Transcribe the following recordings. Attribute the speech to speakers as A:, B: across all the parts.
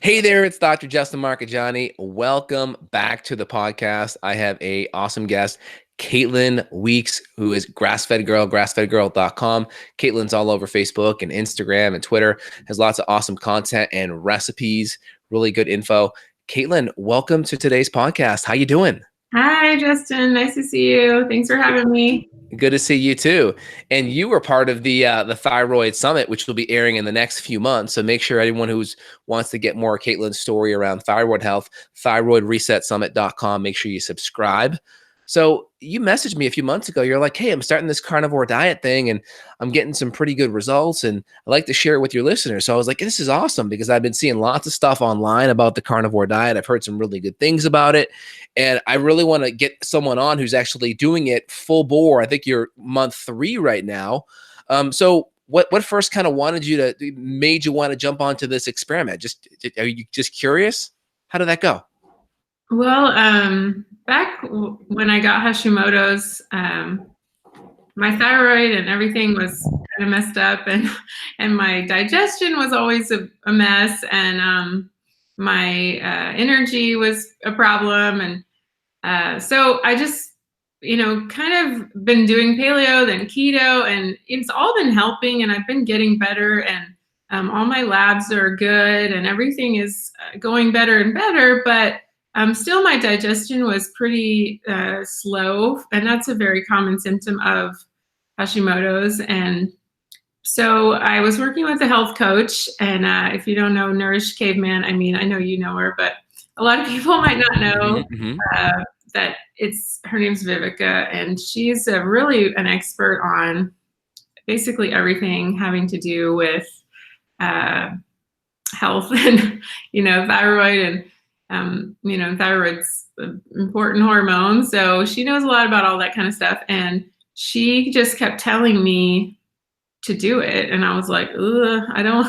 A: Hey there, it's Dr. Justin Marcagiani. Welcome back to the podcast. I have a awesome guest, Caitlin Weeks, who is Grass-Fed Girl, grassfedgirl.com. Caitlin's all over Facebook and Instagram and Twitter, has lots of awesome content and recipes, really good info. Caitlin, welcome to today's podcast. How you doing?
B: Hi, Justin. Nice to see you. Thanks for having me.
A: Good to see you too. And you were part of the Thyroid Summit, which will be airing in the next few months. So make sure anyone who wants to get more Caitlin's story around thyroid health, thyroidresetsummit.com. Make sure you subscribe. So you messaged me a few months ago. You're like, hey, I'm starting this carnivore diet thing and I'm getting some pretty good results. And I'd like to share it with your listeners. So I was like, this is awesome because I've been seeing lots of stuff online about the carnivore diet. I've heard some really good things about it. And I really want to get someone on who's actually doing it full bore. I think you're month 3 right now. So what first kind of made you want to jump onto this experiment? Are you just curious? How did that go?
B: Well, back when I got Hashimoto's, my thyroid and everything was kind of messed up, and my digestion was always a mess, and my energy was a problem, and so I just, kind of been doing paleo, then keto, and it's all been helping, and I've been getting better, and all my labs are good, and everything is going better and better, but still my digestion was pretty slow, and that's a very common symptom of Hashimoto's. And so I was working with a health coach, and if you don't know Nourish Caveman, I mean, I know you know her, but a lot of people might not know that her name's Vivica, and she's really an expert on basically everything having to do with health and, thyroid, and thyroid's an important hormone. So she knows a lot about all that kind of stuff. And she just kept telling me to do it. And I was like, ugh, I don't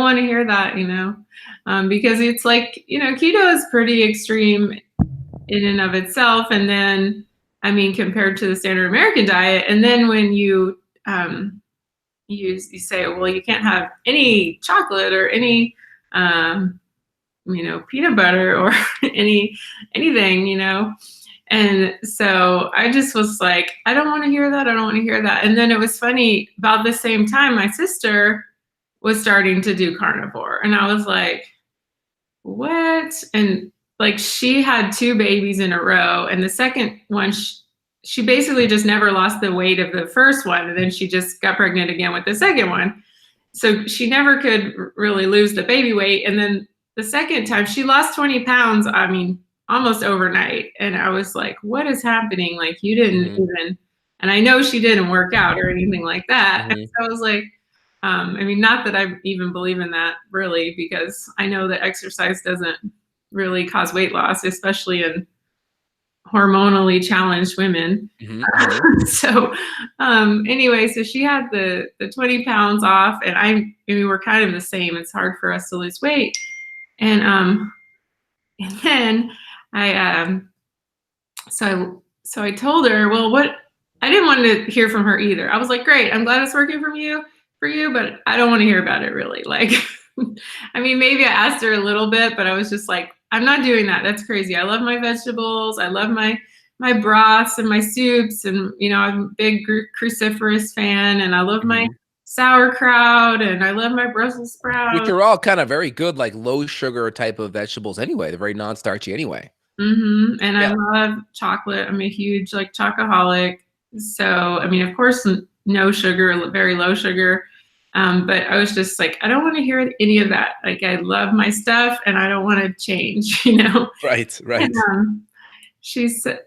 B: want to hear that, because it's like, keto is pretty extreme in and of itself. And then, I mean, compared to the standard American diet. And then when you say, well, you can't have any chocolate or any, peanut butter or anything, And so I just was like, I don't want to hear that. I don't want to hear that. And then it was funny, about the same time, my sister was starting to do carnivore. And I was like, what? And like, she had 2 babies in a row. And the second one, she basically just never lost the weight of the first one. And then she just got pregnant again with the second one. So she never could really lose the baby weight. And then the second time she lost 20 pounds, I mean, almost overnight. And I was like, what is happening? Like, you didn't even, and I know she didn't work out or anything like that. And so I was like, I mean, not that I even believe in that really, because I know that exercise doesn't really cause weight loss, especially in hormonally challenged women. So anyway, so she had the 20 pounds off, and we were kind of the same. It's hard for us to lose weight. And then so I told her, well, I didn't want to hear from her either. I was like, great, I'm glad it's working for you, but I don't want to hear about it really. Like, I mean, maybe I asked her a little bit, but I was just like, I'm not doing that. That's crazy. I love my vegetables. I love my broths and my soups. And, I'm a big cruciferous fan, and I love my sauerkraut, and I love my Brussels sprouts.
A: Which are all kind of very good, like low sugar type of vegetables anyway. They're very non-starchy anyway.
B: And I love chocolate. I'm a huge chocoholic. So, I mean, of course, no sugar, very low sugar. But I was just like, I don't want to hear any of that. Like, I love my stuff and I don't want to change,
A: Right.
B: And, she said,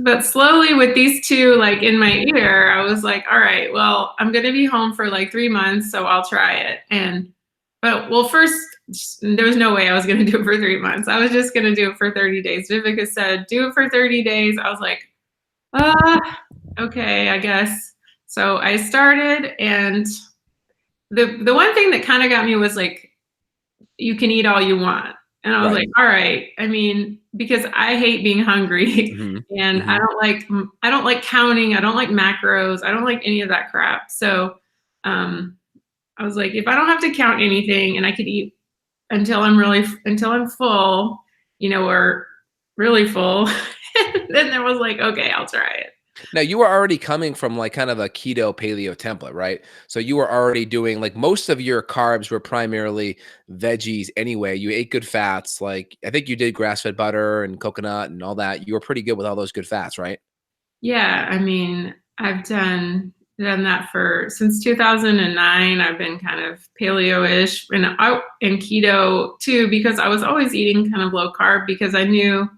B: but slowly with these 2 like in my ear, I was like, all right, well, I'm going to be home for like 3 months, so I'll try it. But first, there was no way I was going to do it for 3 months. I was just going to do it for 30 days. Vivica said, do it for 30 days. I was like, okay, I guess. So I started, and the one thing that kind of got me was like, you can eat all you want. And I was like, all right. I mean, because I hate being hungry, and I don't like counting. I don't like macros. I don't like any of that crap. So I was like, if I don't have to count anything and I could eat until I'm full, or really full. Then there was like, okay, I'll try it.
A: Now you were already coming from like kind of a keto paleo template, right? So you were already doing like most of your carbs were primarily veggies anyway. You ate good fats. Like I think you did grass-fed butter and coconut and all that. You were pretty good with all those good fats, right?
B: Yeah, I mean, I've done that for since 2009. I've been kind of paleo-ish and keto too, because I was always eating kind of low carb because I knew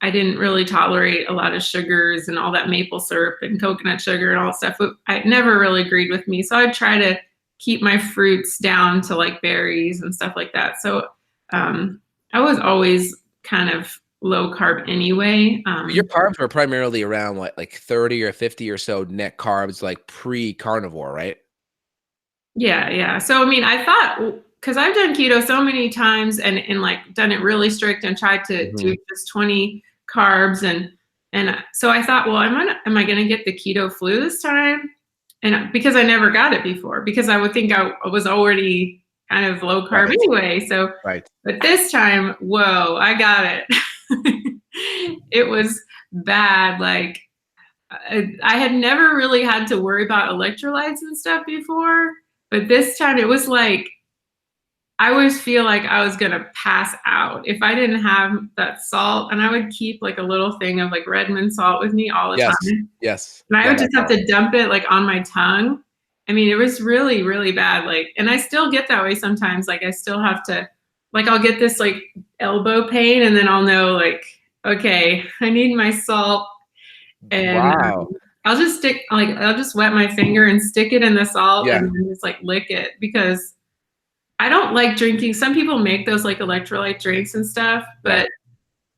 B: I didn't really tolerate a lot of sugars and all that maple syrup and coconut sugar and all that stuff. It never really agreed with me. So I'd try to keep my fruits down to like berries and stuff like that. So I was always kind of low carb anyway.
A: Your carbs were primarily around like 30 or 50 or so net carbs, like pre-carnivore, right?
B: Yeah, yeah. So I mean, I thought, because I've done keto so many times and like done it really strict and tried to do
A: Mhm.
B: just 20 carbs and so I thought, well, am I going to get the keto flu this time? And because I never got it before, because I would think I was already kind of low carb
A: Right,
B: anyway. So,
A: right.
B: but this time, whoa, I got it. It was bad. Like I had never really had to worry about electrolytes and stuff before, but this time it was like I always feel like I was gonna pass out if I didn't have that salt, and I would keep like a little thing of like Redmond salt with me all the
A: Yes,
B: time,
A: yes.
B: and I
A: Love
B: would
A: that
B: just have
A: salt.
B: to dump it like on my tongue. I mean, it was really, really bad. Like, and I still get that way sometimes. Like, I still have to, like, I'll get this like elbow pain, and then I'll know like, okay, I need my salt, and
A: Wow.
B: I'll just wet my finger and stick it in the salt,
A: Yeah,
B: and then just like lick it because I don't like drinking. Some people make those like electrolyte drinks and stuff,
A: yeah.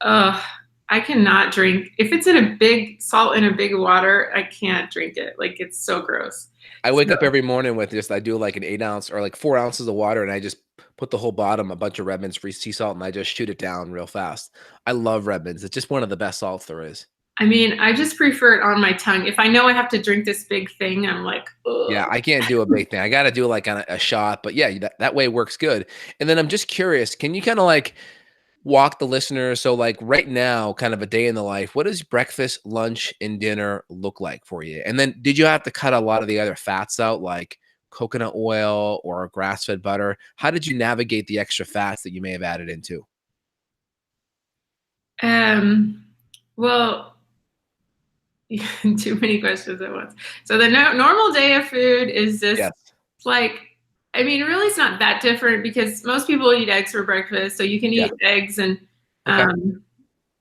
B: but I cannot drink if it's in a big salt in a big water. I can't drink it. Like it's so gross.
A: I wake
B: So
A: up every morning with just I do like an 8 ounce or like 4 ounces of water, and I just put the whole bottom a bunch of Redmond's free sea salt, and I just shoot it down real fast. I love Redmond's. It's just one of the best salts there is.
B: I mean, I just prefer it on my tongue. If I know I have to drink this big thing, I'm like,
A: Yeah,
B: ugh.
A: I can't do a big thing. I got to do like on a shot, but yeah, that way works good. And then I'm just curious, can you kind of like walk the listener? So like right now, kind of a day in the life, what does breakfast, lunch, and dinner look like for you? And then did you have to cut a lot of the other fats out, like coconut oil or grass-fed butter? How did you navigate the extra fats that you may have added into?
B: Um, well, too many questions at once. So the normal day of food is just
A: Yes.
B: like, I mean, really, it's not that different because most people eat eggs for breakfast. So you can
A: Yeah.
B: eat eggs and,
A: Okay.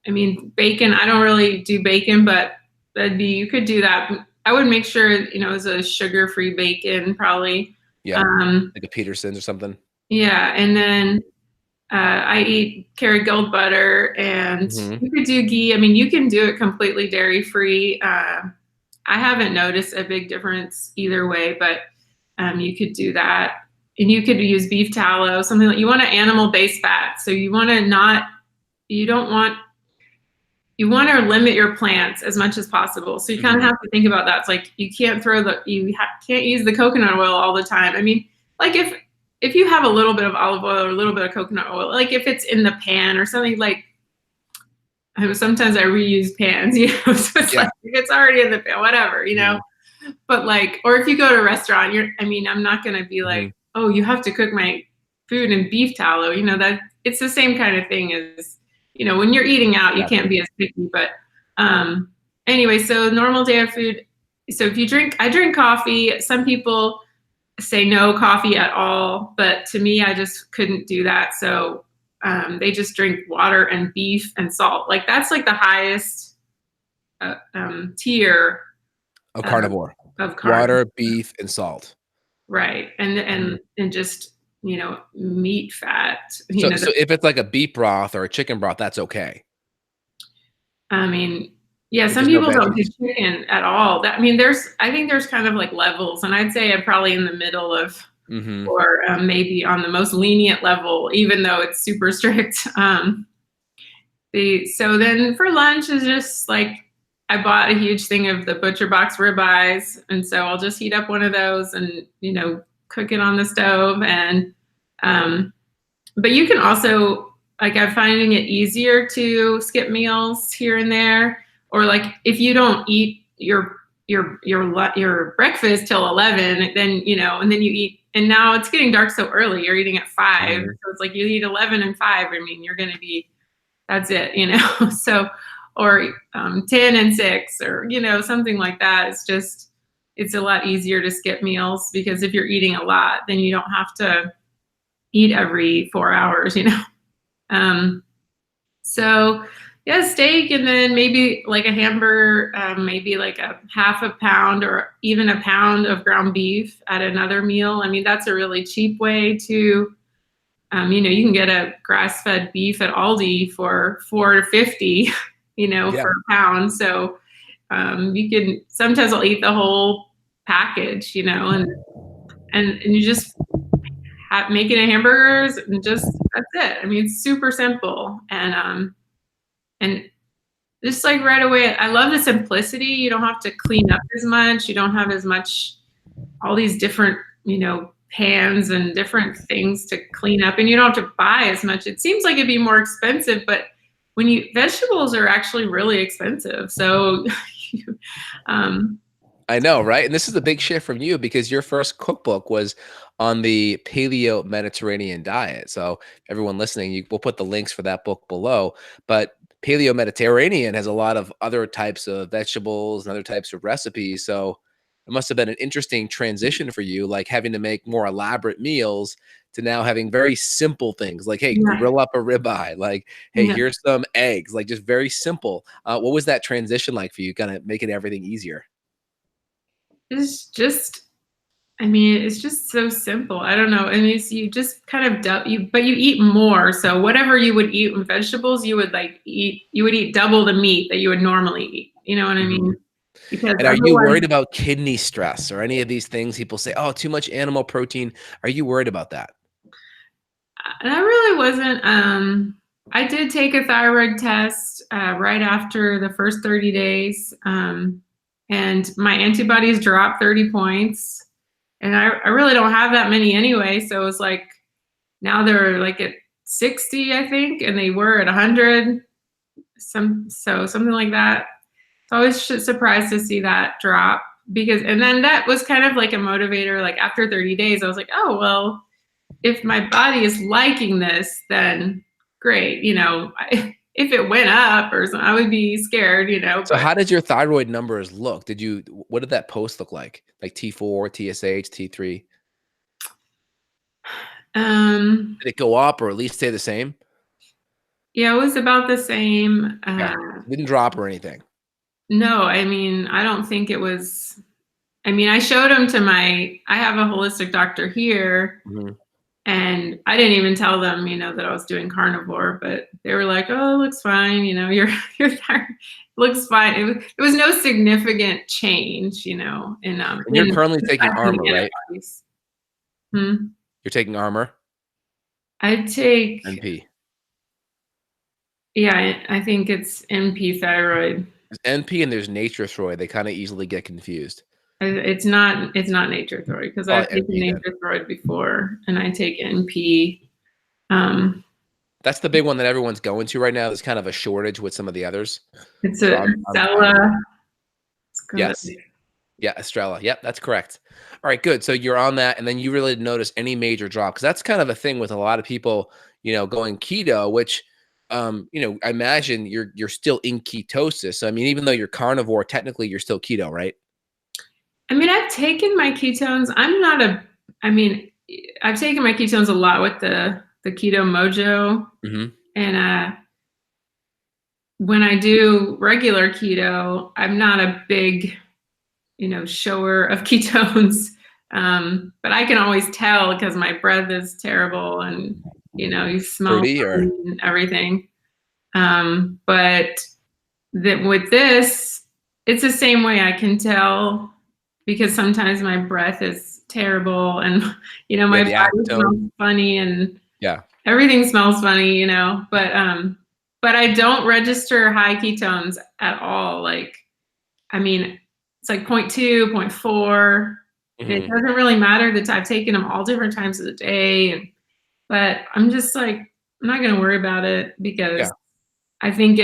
B: I mean, bacon. I don't really do bacon, but you could do that. I would make sure, it's a sugar-free bacon probably.
A: Yeah.
B: Um,
A: Like a Peterson's or something.
B: yeah. And then I eat Kerrygold butter, and
A: Hmm.
B: you could do ghee. I mean, you can do it completely dairy free. I haven't noticed a big difference either way, but you could do that. And you could use beef tallow, something like you want an animal based fat. So you don't want, you want to limit your plants as much as possible. So you kind of
A: Hmm.
B: have to think about that. It's like you can't can't use the coconut oil all the time. I mean, like if you have a little bit of olive oil or a little bit of coconut oil, like if it's in the pan or something, like sometimes I reuse pans, so it's
A: Yeah.
B: like if it's already in the pan, whatever.
A: Hmm.
B: But like, or if you go to a restaurant, I mean, I'm not gonna be like,
A: Hmm.
B: oh, you have to cook my food in beef tallow. That it's the same kind of thing as, when you're eating out, you can't
A: Gotcha.
B: be as picky. But um, anyway, so normal day of food. So I drink coffee. Some people say no coffee at all, but to me, I just couldn't do that. So they just drink water and beef and salt. Like that's like the highest tier
A: A
B: uh,
A: carnivore.
B: of carbs.
A: Water, beef, and salt.
B: Right. And
A: Mhm.
B: and just, meat fat,
A: So if it's like a beef broth or a chicken broth, that's okay.
B: I mean, yeah,
A: If
B: some
A: there's no
B: people don't do
A: veggies.
B: chicken at all. I mean, I think there's kind of like levels, and I'd say I'm probably in the middle of,
A: Mhm.
B: or maybe on the most lenient level, even though it's super strict. So then for lunch is just like I bought a huge thing of the butcher box ribeyes, and so I'll just heat up one of those and cook it on the stove, and um, but you can also, like, I'm finding it easier to skip meals here and there, or like if you don't eat your breakfast till 11, then and then you eat, and now it's getting dark so early. You're eating at 5,
A: Mhm.
B: so it's like you eat 11 and 5. I mean, you're going to be, that's it, so, or 10 and 6, or something like that. It's a lot easier to skip meals, because if you're eating a lot, then you don't have to eat every 4 hours. um, so yeah, steak, and then maybe like a hamburger, maybe like a half a pound or even a pound of ground beef at another meal. I mean, that's a really cheap way to, you can get a grass-fed beef at Aldi for $4.50,
A: Yeah.
B: for a pound. So you can, sometimes I'll eat the whole package, and you just making a hamburgers, and just, that's it. I mean, it's super simple, and just like right away, I love the simplicity. You don't have to clean up as much. You don't have as much, all these different, pans and different things to clean up, and you don't have to buy as much. It seems like it'd be more expensive, but vegetables are actually really expensive. So, um,
A: I know, right? And this is a big shift from you because your first cookbook was on the Paleo Mediterranean diet. So everyone listening, we'll put the links for that book below. But Paleo Mediterranean has a lot of other types of vegetables and other types of recipes. So it must have been an interesting transition for you, like having to make more elaborate meals to now having very simple things like, hey,
B: yeah,
A: grill up a ribeye. Like, hey,
B: yeah.
A: here's some eggs. Like, just very simple. What was that transition like for you? Kind of making everything easier.
B: It's just, I mean, it's just so simple. I don't know. I mean, you just kind of but you eat more. So whatever you would eat with vegetables, you would eat double the meat that you would normally eat. You know what I
A: Mhm.
B: mean? Because
A: And are you
B: otherwise,
A: worried about kidney stress or any of these things? People say, "Oh, too much animal protein." Are you worried about that?
B: I really wasn't. I did take a thyroid test right after the first 30 days, and my antibodies dropped 30 points. And I really don't have that many anyway. So it's like, now they're like at 60, I think, and they were at 100, something like that. So I was surprised to see that drop, because, and then that was kind of like a motivator. Like after 30 days, I was like, oh well, if my body is liking this, then great. If it went up or something, I would be scared.
A: So
B: But
A: how did your thyroid numbers look? What did that post look like? Like T4, TSH, T3?
B: um,
A: Did it go up or at least stay the same?
B: yeah, it was about the same.
A: Okay. Didn't drop or anything.
B: No, I mean, I don't think it was. I mean, I showed him to I have a holistic doctor here,
A: Mhm.
B: and I didn't even tell them, that I was doing carnivore, but they were like, "Oh, it looks fine. Your thyroid looks fine." It was no significant change,
A: And you're
B: in
A: currently taking
B: the
A: Armor, right?
B: antibodies. Hmm.
A: You're taking Armor,
B: I take,
A: NP.
B: yeah, I think it's NP thyroid.
A: There's NP and there's Nature-Throid. They kinda easily get confused.
B: It's not nature thyroid, because I've
A: Probably
B: taken
A: NP then.
B: nature thyroid before, and I take NP. Um,
A: That's the big one that everyone's going to right now. There's kind of a shortage with some of the others.
B: it's
A: So
B: a
A: I'm fine with it.
B: Stella. It's good.
A: Yes. Yeah, Estrella. Yep, that's correct. All right, good. So you're on that, and then you really didn't notice any major drop because that's kind of a thing with a lot of people, going keto, which, I imagine you're still in ketosis. So I mean, even though you're carnivore, technically you're still keto, right?
B: I mean, I've taken my ketones. I mean, I've taken my ketones a lot with the Keto Mojo,
A: Hmm.
B: and when I do regular keto, I'm not a big, shower of ketones. But I can always tell because my breath is terrible, and you smell
A: Fruity or
B: funny and everything. But that with this, it's the same way. I can tell, because sometimes my breath is terrible, and
A: yeah,
B: my
A: the
B: body
A: acetone.
B: smells funny, and
A: Yeah.
B: everything smells funny, but I don't register high ketones at all. Like, I mean, it's like point 0.2, point 0.4. And it
A: Hmm.
B: doesn't really matter that I've taken them all different times of the day. And but I'm just like, I'm not going to worry about it because
A: Yeah.
B: I think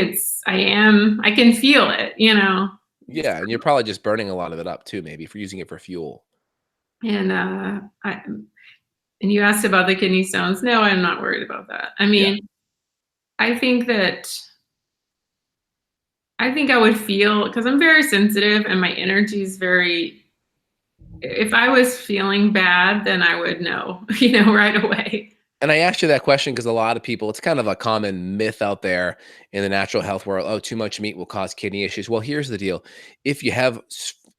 B: I can feel it, you know?
A: Yeah, and you're probably just burning a lot of it up too, maybe for using it for fuel.
B: And, and you asked about the kidney stones. No, I'm not worried about that. I
A: Yeah.
B: mean, I think that I think I would feel because I'm very sensitive and my energy is very. If I was feeling bad, then I would know, right away.
A: And I asked you that question because a lot of people, it's kind of a common myth out there in the natural health world. Oh, too much meat will cause kidney issues. Well, here's the deal. If you have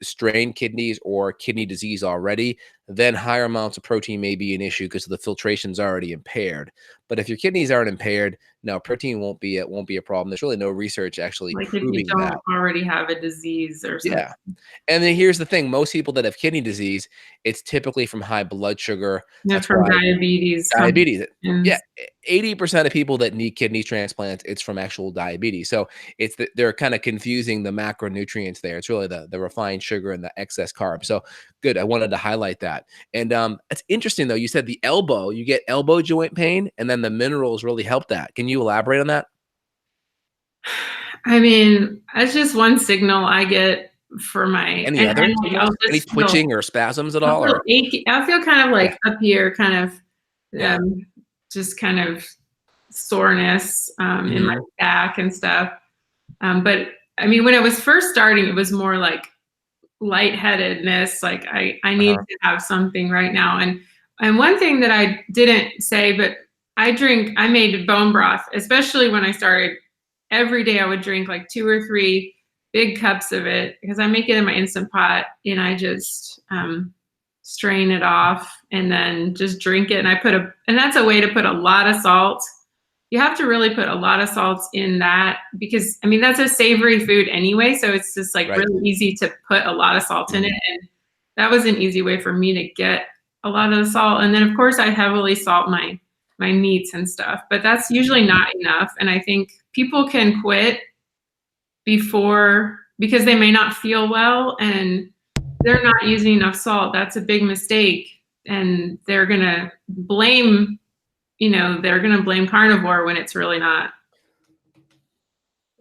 A: strained kidneys or kidney disease already, then higher amounts of protein may be an issue because the filtration's already impaired. But if your kidneys aren't impaired, no, protein won't be a problem. There's really no research actually
B: Like if you
A: proving
B: don't
A: that.
B: already have a disease or something.
A: Yeah. And then here's the thing, most people that have kidney disease, it's typically from high blood sugar.
B: Yeah,
A: That's
B: from
A: why
B: diabetes
A: diabetes. Yeah,
B: complications.
A: 80% of people that need kidney transplants, it's from actual diabetes. So they're kind of confusing the macronutrients there. It's really the refined sugar and the excess carbs. So good. I wanted to highlight that. And it's interesting though. You said the elbow, you get elbow joint pain, and then the minerals really help that. Can you elaborate on that?
B: I mean, that's just one signal I get for my
A: Any
B: and
A: other
B: like I'll
A: signals? Any
B: just feel
A: twitching or spasms at
B: I'll
A: all?
B: feel
A: Or
B: achy. I'll feel kind of
A: yeah,
B: like up here, kind of
A: yeah.
B: um, just kind of soreness in my
A: Hmm.
B: back and stuff. But I mean, when it was first starting, it was more like lightheadedness. Like I need
A: Uh-huh.
B: to have something right now. And one thing that I didn't say, but I made bone broth, especially when I started. Every day I would drink like 2 or 3 big cups of it because I make it in my Instant Pot and I just strain it off and then just drink it. And that's a way to put a lot of salt. You have to really put a lot of salt in that because I mean that's a savory food anyway, so it's just like
A: Right.
B: really easy to put a lot of salt in it.
A: Mhm.
B: And that was an easy way for me to get a lot of the salt. And then of course I heavily salt my meats and stuff, but that's usually not enough. And I think people can quit before because they may not feel well and they're not using enough salt. That's a big mistake. And they're going to blame carnivore when it's really not.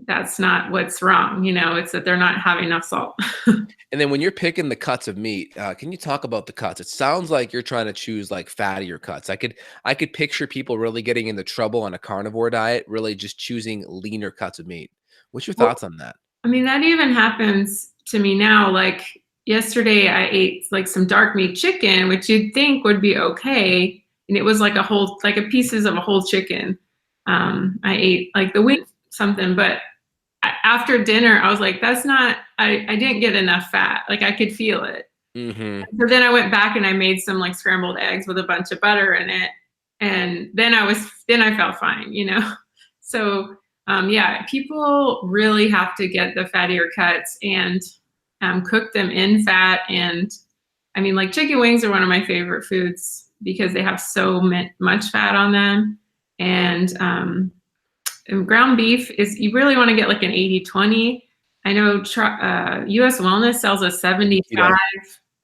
B: That's not what's wrong. It's that they're not having enough salt.
A: And then when you're picking the cuts of meat, can you talk about the cuts? It sounds like you're trying to choose like fattier cuts. I could picture people really getting into trouble on a carnivore diet, really just choosing leaner cuts of meat. What's your
B: Well,
A: thoughts on that?
B: I mean, that even happens to me now. Like yesterday, I ate like some dark meat chicken, which you'd think would be okay. And it was like like a pieces of a whole chicken. I ate like the wing something, but after dinner, I was like, I didn't get enough fat. Like I could feel it.
A: Hmm.
B: So then I went back and I made some like scrambled eggs with a bunch of butter in it. And then I felt fine. So yeah, people really have to get the fattier cuts and cook them in fat. And I mean, like chicken wings are one of my favorite foods because they have so much fat on them. And ground beef is, you really want to get like an 80/20. I know US Wellness sells a
A: Keto.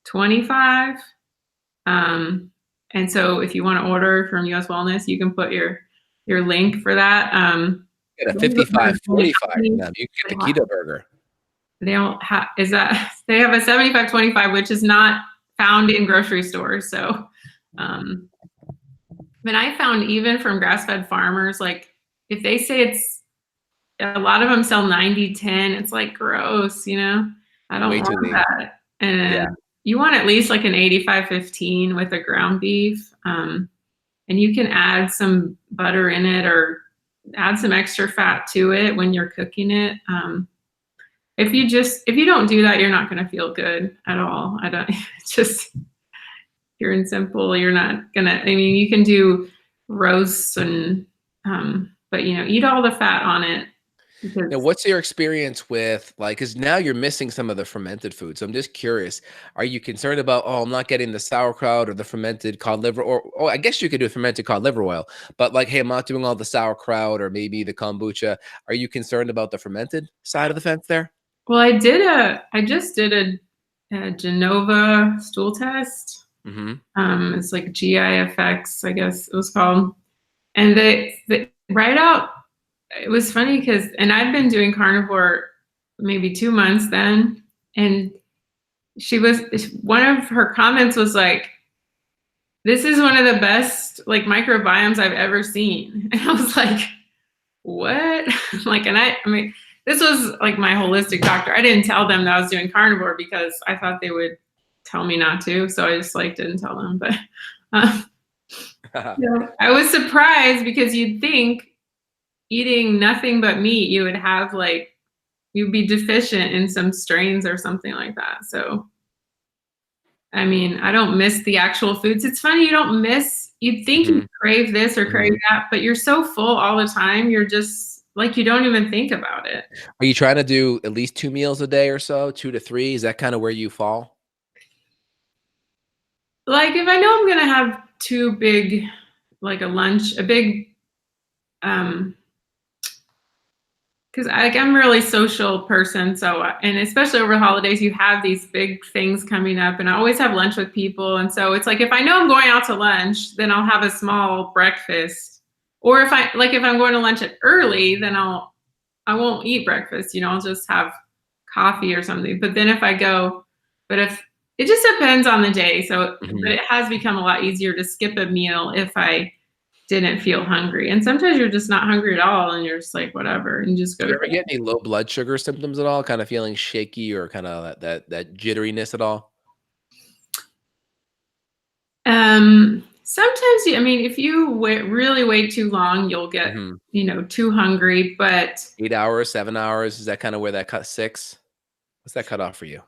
B: 75/25. And so if you want to order from US Wellness, you can put your link for that.
A: Get a
B: They have a
A: 55-45 from
B: 70/20.
A: them. You can get the keto burger.
B: They don't have is that they have a 75/25, which is not found in grocery stores. So um but I found even from grass-fed farmers, like if they say it's a lot of them sell 90/10, it's like gross. I don't
A: Way too
B: want
A: lean.
B: that. And
A: Yeah.
B: you want at least like an 85/15 with a ground beef. And you can add some butter in it or add some extra fat to it when you're cooking it. If you don't do that, you're not going to feel good at all. I don't just pure and simple. You're not gonna. I mean, you can do roasts and but eat all the fat on it
A: Now,
B: because
A: what's your experience with like, because now you're missing some of the fermented food. So I'm just curious, are you concerned about, oh, I'm not getting the sauerkraut or the fermented cod liver, or I guess you could do fermented cod liver oil, but like, hey, I'm not doing all the sauerkraut or maybe the kombucha. Are you concerned about the fermented side of the fence there?
B: well, I just did a Genova stool test. It's like GIFX, I guess it was called. And they write out, it was funny because, and I've been doing carnivore maybe 2 months then, and one of her comments was like, this is one of the best like microbiomes I've ever seen. And I was like, what? Like, and I mean, this was like my holistic doctor. I didn't tell them that I was doing carnivore because I thought they would tell me not to. So I just like didn't tell them. But I was surprised because you'd think eating nothing but meat, you would have like, you'd be deficient in some strains or something like that. So, I mean, I don't miss the actual foods. It's funny, you'd think you crave this or crave that, but you're so full all the time. You're just like, you don't even think about it.
A: Are you trying to do at least 2 meals a day or so, 2 to 3? Is that kind of where you fall?
B: Like if I know I'm going to have too big, like a lunch, a big, because I'm a really social person, so and especially over the holidays, you have these big things coming up, and I always have lunch with people, and so it's like if I know I'm going out to lunch, then I'll have a small breakfast, or if I'm going to lunch early, then I won't eat breakfast, I'll just have coffee or something. But then if it just depends on the day, so but it has become a lot easier to skip a meal if I didn't feel hungry. And sometimes you're just not hungry at all and you're just like, whatever, and just go.
A: Do you ever get any low blood sugar symptoms at all? Kind of feeling shaky or kind of that jitteriness at all?
B: Sometimes I mean, if you really wait too long, you'll get, too hungry, but
A: 8 hours, 7 hours, is that kind of where that cut 6? What's that cut off for you?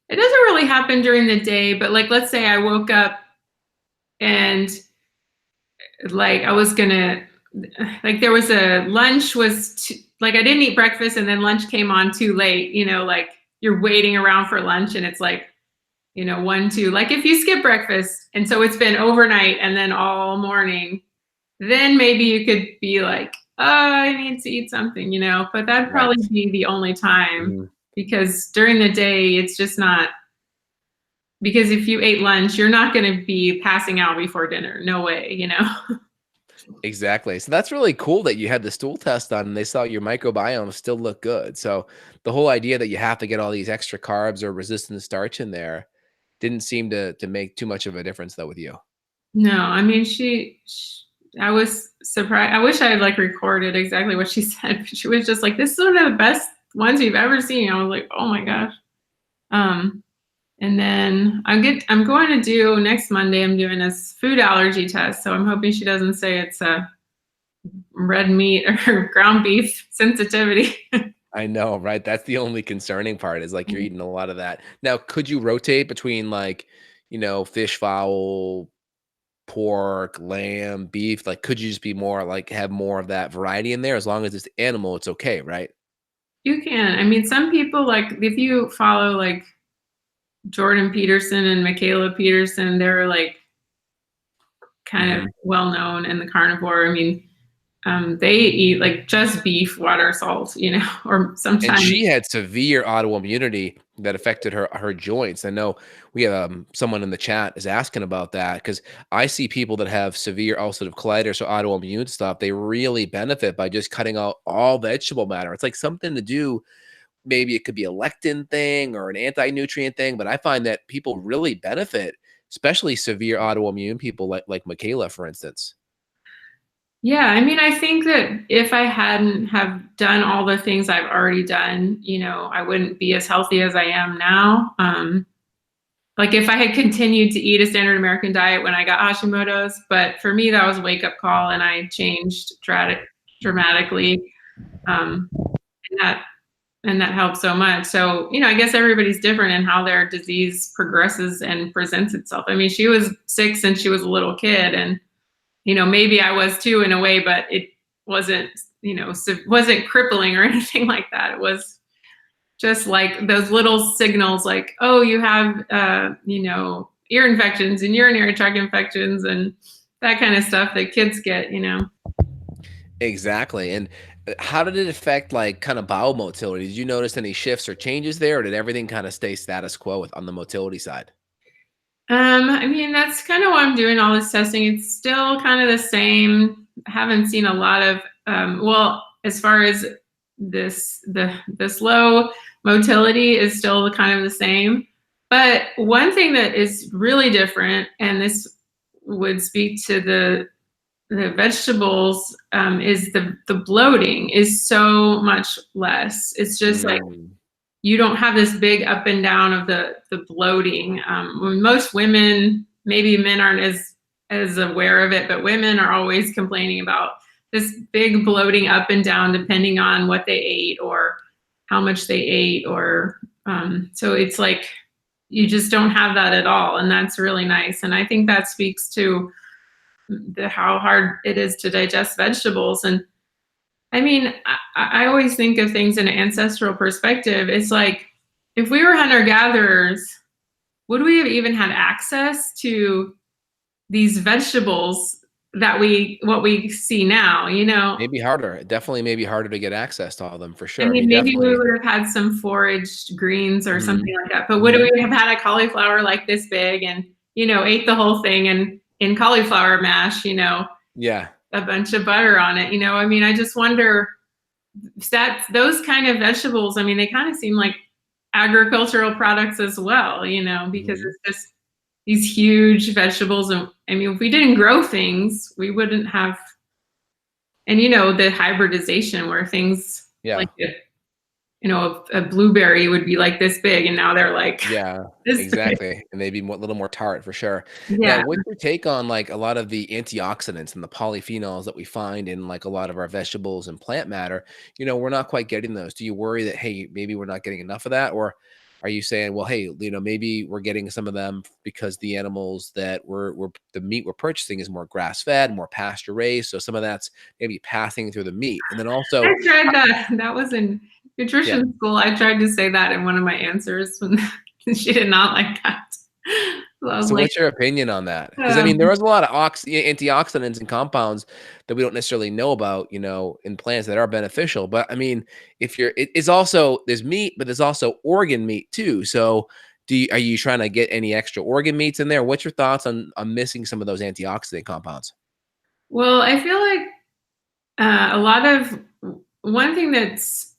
B: It doesn't really happen during the day, but like, let's say I woke up and like I was gonna, like there was a lunch like I didn't eat breakfast and then lunch came on too late, like you're waiting around for lunch and it's like, 1, 2, like if you skip breakfast and so it's been overnight and then all morning, then maybe you could be like, oh, I need to eat something, but that'd probably be the only time because during the day, it's just not, because if you ate lunch, you're not going to be passing out before dinner. No way,
A: Exactly. So that's really cool that you had the stool test done and they saw your microbiome still look good. So the whole idea that you have to get all these extra carbs or resistant starch in there didn't seem to make too much of a difference though with you.
B: No, I mean, I was surprised. I wish I had like recorded exactly what she said. She was just like, this is one of the best ones we've ever seen. I was like, oh my gosh. And then I'm going to do next Monday, I'm doing a food allergy test. So I'm hoping she doesn't say it's a red meat or ground beef sensitivity.
A: I know, right? That's the only concerning part is like you're eating a lot of that. Now, could you rotate between like, fish, fowl, pork, lamb, beef? Like, could you just be more like have more of that variety in there? As long as it's animal, it's okay, right?
B: You can. I mean, some people like if you follow like Jordan Peterson and Michaela Peterson, they're like kind of well known in the carnivore. I mean, they eat like just beef, water, salt, or sometimes.
A: And she had severe autoimmunity that affected her joints. I know we have someone in the chat is asking about that because I see people that have severe ulcerative colitis or autoimmune stuff. They really benefit by just cutting out all vegetable matter. It's like something to do. Maybe it could be a lectin thing or an anti-nutrient thing, but I find that people really benefit, especially severe autoimmune people like Michaela, for instance.
B: Yeah, I mean, I think that if I hadn't have done all the things I've already done, I wouldn't be as healthy as I am now. Like if I had continued to eat a standard American diet when I got Hashimoto's, but for me, that was a wake-up call and I changed dramatically. And that helped so much. So, I guess everybody's different in how their disease progresses and presents itself. I mean, she was sick since she was a little kid and, maybe I was too in a way, but it wasn't, wasn't crippling or anything like that. It was just like those little signals like, oh, you have, ear infections and urinary tract infections and that kind of stuff that kids get,
A: Exactly. And How did it affect like kind of bowel motility? Did you notice any shifts or changes there, or did everything kind of stay status quo with on the motility side?
B: I mean, that's kind of why I'm doing all this testing. It's still kind of the same. I haven't seen a lot of, well, as far as this low motility is still kind of the same. But one thing that is really different, and this would speak to the vegetables, is the bloating is so much less. It's just like
A: Mm,
B: you don't have this big up and down of the bloating. When most women, maybe men aren't as aware of it, but women are always complaining about this big bloating up and down depending on what they ate or how much they ate, or so it's like you just don't have that at all, and that's really nice. And I think that speaks to how hard it is to digest vegetables. And I mean, I always think of things in an ancestral perspective. It's like, if we were hunter gatherers, would we have even had access to these vegetables what we see now, you know?
A: maybe harder. Definitely, maybe harder to get access to all of them for
B: I
A: sure. I
B: mean,
A: mean,
B: maybe we
A: definitely.
B: would have had some foraged greens or
A: Mhm,
B: something like that, but would
A: mhm.
B: we have had a cauliflower like this big and, ate the whole thing and in cauliflower mash,
A: Yeah.
B: a bunch of butter on it, I mean, I just wonder, that's those kind of vegetables. I mean, they kind of seem like agricultural products as well, because
A: Mhm.
B: it's just these huge vegetables. And I mean, if we didn't grow things, we wouldn't have, and the hybridization where things
A: Yeah.
B: like a blueberry would be like this big, and now they're like
A: Yeah,
B: this big.
A: exactly, and maybe a little more tart for sure. Now,
B: Yeah.
A: what's your take on, like, a lot of the antioxidants and the polyphenols that we find in, like, a lot of our vegetables and plant matter? We're not quite getting those. Do you worry that, "Hey, maybe we're not getting enough of that?" Or are you saying, "Well, hey, maybe we're getting some of them because the animals that we're the meat we're purchasing is more grass-fed, more pasture-raised, so some of that's maybe passing through the meat." And then
B: I
A: also
B: tried that. That was in
A: yeah.
B: nutrition school. I tried to say that in one of my answers when she did not like that. So I was
A: So
B: like,
A: what's your opinion on that? Because I
B: um,
A: mean, there is a lot of antioxidants and compounds that we don't necessarily know about, in plants that are beneficial. But I mean, if it's also there's meat, but there's also organ meat too. So are you trying to get any extra organ meats in there? What's your thoughts on missing some of those antioxidant compounds?
B: well, I feel like a lot of one thing that's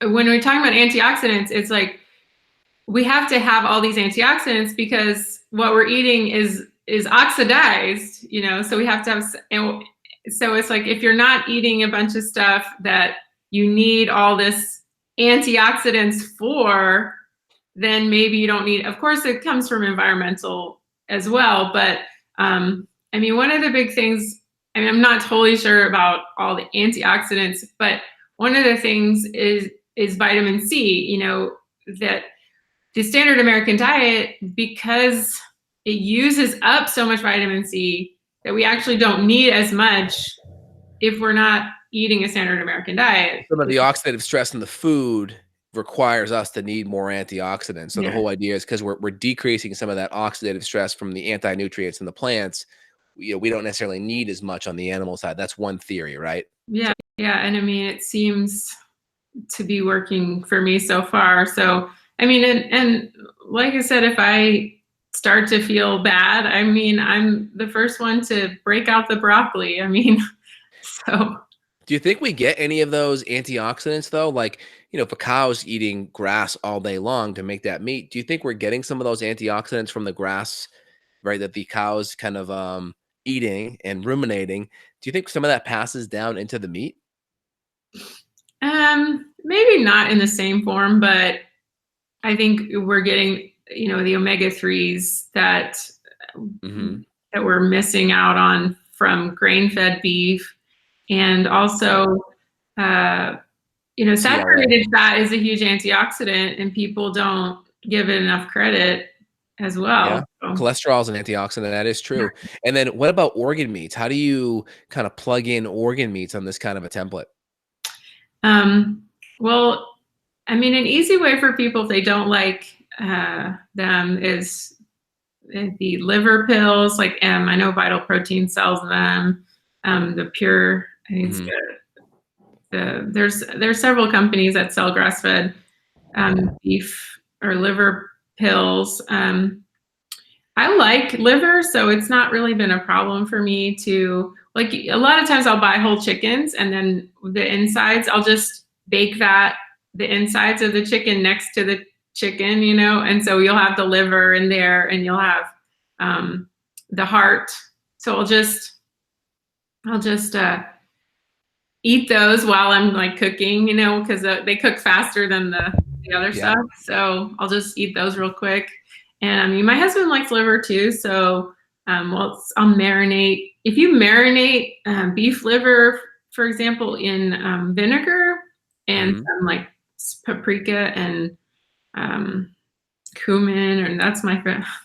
B: when we're talking about antioxidants, it's like we have to have all these antioxidants because what we're eating is oxidized, so we have to have, and so it's like if you're not eating a bunch of stuff that you need all this antioxidants for, then maybe you don't need, of course it comes from environmental as well, but I mean, one of the big things, I mean, I'm not totally sure about all the antioxidants, but one of the things is vitamin C, that the standard American diet, because it uses up so much vitamin C that we actually don't need as much if we're not eating a standard American diet.
A: Some of the oxidative stress in the food requires us to need more antioxidants. So the
B: Yeah.
A: whole idea is because we're decreasing some of that oxidative stress from the anti-nutrients in the plants, we don't necessarily need as much on the animal side. That's one theory, right?
B: Yeah. Yeah. And I mean, it seems to be working for me so far. So, I mean, and like I said, if I start to feel bad, I mean, I'm the first one to break out the broccoli. I mean, so
A: Do you think we get any of those antioxidants though? Like, if a cow's eating grass all day long to make that meat, do you think we're getting some of those antioxidants from the grass, right? That the cow's kind of eating and ruminating. Do you think some of that passes down into the meat?
B: maybe not in the same form, but I think we're getting, the omega-3s
A: Hmm.
B: that we're missing out on from grain-fed beef, and
A: Right.
B: also, uh,
A: CLA.
B: saturated fat is a huge antioxidant, and people don't give it enough credit as
A: Yeah.
B: well. So,
A: Cholesterol is an antioxidant. That is true. And then what about organ meats? How do you kind of plug in organ meats on this kind of a template?
B: um, well, I mean, an easy way for people if they don't like them is the liver pills. Like I know Vital Protein sells them. The pure, I think it's
A: Hmm.
B: good. there's several companies that sell grass-fed beef or liver pills. I like liver, so it's not really been a problem for me to, like, a lot of times I'll buy whole chickens and then the insides, I'll just bake the insides of the chicken next to the chicken, and so you'll have the liver in there and you'll have the heart. So I'll just eat those while I'm like cooking, because they cook faster than the other stuff. So I'll just eat those real quick. And I mean, my husband likes liver too, so I'll marinate. If you marinate beef liver, for example, in vinegar and some like paprika and cumin, and that's my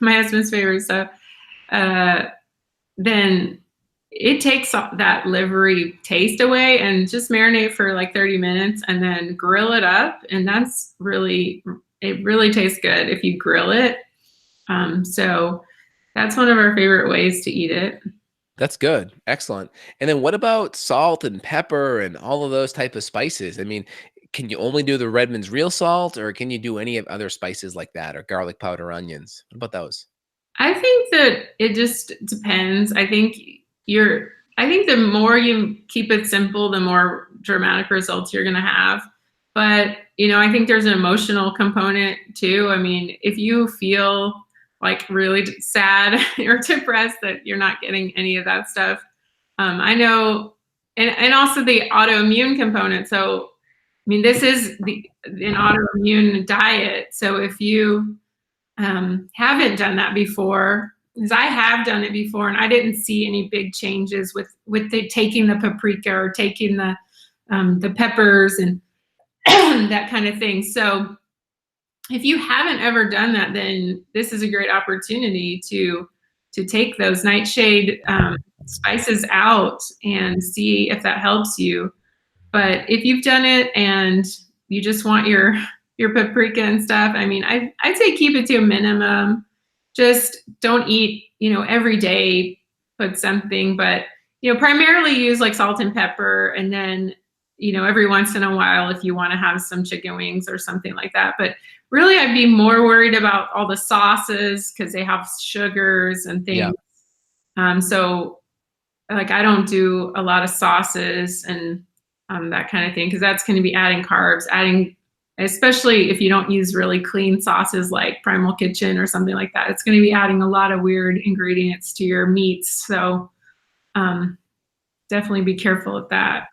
B: husband's favorite stuff, then it takes that livery taste away, and just marinate for like 30 minutes and then grill it up. And it really tastes good if you grill it. So that's one of our favorite ways to eat it.
A: That's good. Excellent. And then what about salt and pepper and all of those type of spices? I mean, can you only do the Redmond's real salt, or can you do any of other spices like that, or garlic powder, onions? What about those?
B: I think that it just depends. I think the more you keep it simple, the more dramatic results you're going to have. But, I think there's an emotional component too. I mean, if you feel like really sad or depressed that you're not getting any of that stuff, I know, and also the autoimmune component. So, I mean, this is an autoimmune diet. So if you haven't done that before, because I have done it before and I didn't see any big changes with taking the paprika or taking the peppers and that kind of thing. So if you haven't ever done that, then this is a great opportunity to take those nightshade spices out and see if that helps you. But if you've done it and you just want your paprika and stuff, I mean, I'd say keep it to a minimum. Just don't eat, every day, put something, but, primarily use like salt and pepper. And then, every once in a while, if you want to have some chicken wings or something like that. But really, I'd be more worried about all the sauces because they have sugars and things. So like, I don't do a lot of sauces and that kind of thing, because that's going to be adding carbs, especially if you don't use really clean sauces like Primal Kitchen or something like that. It's going to be adding a lot of weird ingredients to your meats. So definitely be careful of that.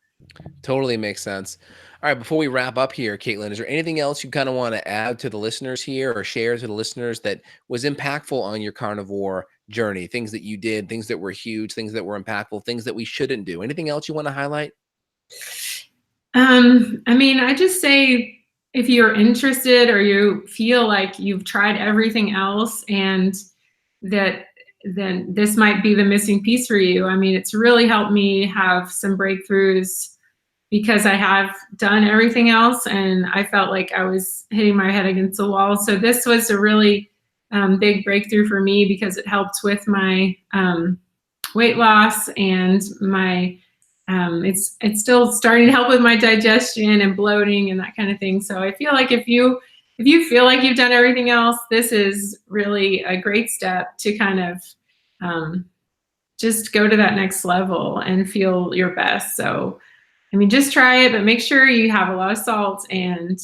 A: Totally makes sense. All right, before we wrap up here, Caitlin, is there anything else you kind of want to add to the listeners here or share to the listeners that was impactful on your carnivore journey? Things that you did, things that were huge, things that were impactful, things that we shouldn't do. Anything else you want to highlight?
B: I mean, I just say, if you're interested or you feel like you've tried everything else and then this might be the missing piece for you. I mean, it's really helped me have some breakthroughs because I have done everything else and I felt like I was hitting my head against the wall. So this was a really big breakthrough for me because it helped with my weight loss and my it's still starting to help with my digestion and bloating and that kind of thing. So I feel like if you feel like you've done everything else, this is really a great step to kind of just go to that next level and feel your best. So, I mean, just try it, but make sure you have a lot of salt and,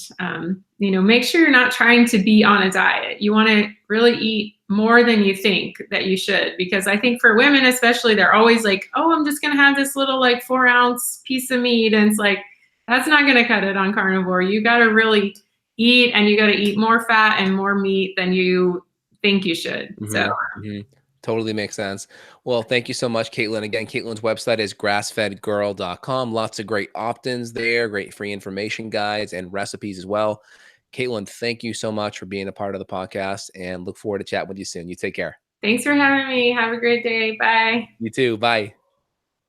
B: make sure you're not trying to be on a diet. You want to really eat more than you think that you should, because I think for women, especially, they're always like, oh, I'm just going to have this little like 4-ounce piece of meat. And it's like, that's not going to cut it on carnivore. You got to really eat, and you got to eat more fat and more meat than you think you should. So
A: Totally makes sense. Well, thank you so much, Caitlin. Again, Caitlin's website is grassfedgirl.com. Lots of great opt-ins there, great free information guides and recipes as well. Caitlin, thank you so much for being a part of the podcast, and look forward to chatting with you soon. You take care.
B: Thanks for having me. Have a great day. Bye.
A: You too. Bye.